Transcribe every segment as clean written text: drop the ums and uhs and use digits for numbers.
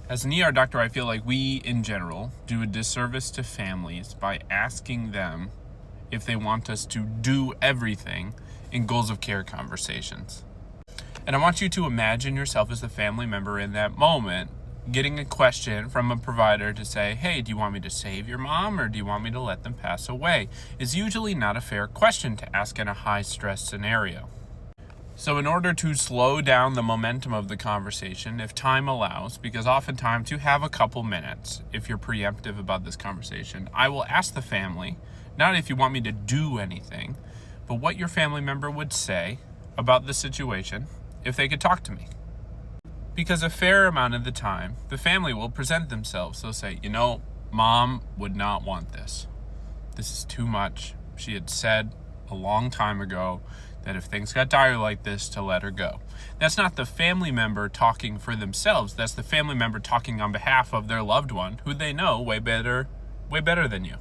As an ER doctor, I feel like we, in general, do a disservice to families by asking them if they want us to do everything in goals of care conversations. And I want you to imagine yourself as the family member in that moment, getting a question from a provider to say, hey, do you want me to save your mom or do you want me to let them pass away? Is usually not a fair question to ask in a high-stress scenario. So in order to slow down the momentum of the conversation, if time allows, because oftentimes you have a couple minutes if you're preemptive about this conversation, I will ask the family, not if you want me to do anything, but what your family member would say about the situation if they could talk to me. Because a fair amount of the time, the family will present themselves. They'll say, Mom would not want this. This is too much. She had said a long time ago that if things got dire like this, to let her go. That's not the family member talking for themselves. That's the family member talking on behalf of their loved one, who they know way better than you.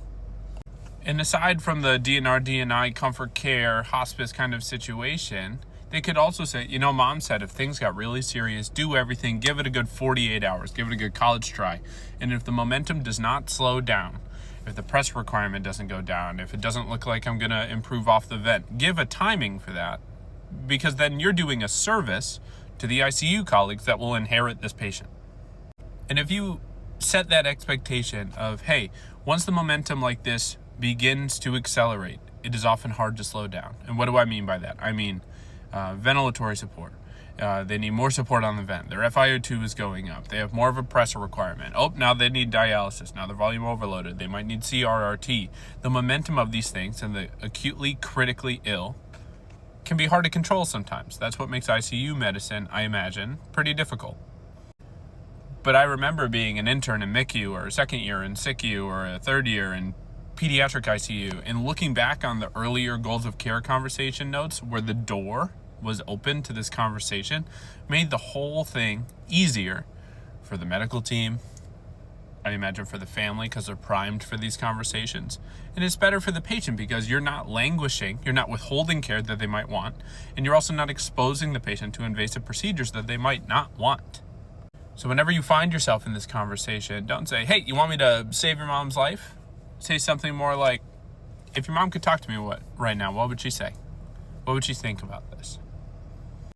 And aside from the DNR, DNI, comfort care, hospice kind of situation, they could also say, Mom said if things got really serious, do everything, give it a good 48 hours, give it a good college try. And if the momentum does not slow down, if the press requirement doesn't go down, if it doesn't look like I'm going to improve off the vent, give a timing for that, because then you're doing a service to the ICU colleagues that will inherit this patient. And if you set that expectation of, hey, once the momentum like this begins to accelerate, it is often hard to slow down. And what do I mean by that? I mean ventilatory support. They need more support on the vent. Their FiO2 is going up. They have more of a pressure requirement. Now they need dialysis. Now they're volume overloaded. They might need CRRT. The momentum of these things and the acutely critically ill can be hard to control sometimes. That's what makes ICU medicine, I imagine, pretty difficult. But I remember being an intern in MICU or a second year in SICU or a third year in pediatric ICU and looking back on the earlier goals of care conversation notes where the door was open to this conversation, made the whole thing easier for the medical team, I imagine for the family because they're primed for these conversations. And it's better for the patient because you're not languishing, you're not withholding care that they might want, and you're also not exposing the patient to invasive procedures that they might not want. So whenever you find yourself in this conversation, don't say, hey, you want me to save your mom's life? Say something more like, if your mom could talk to me right now, what would she say? What would she think about this?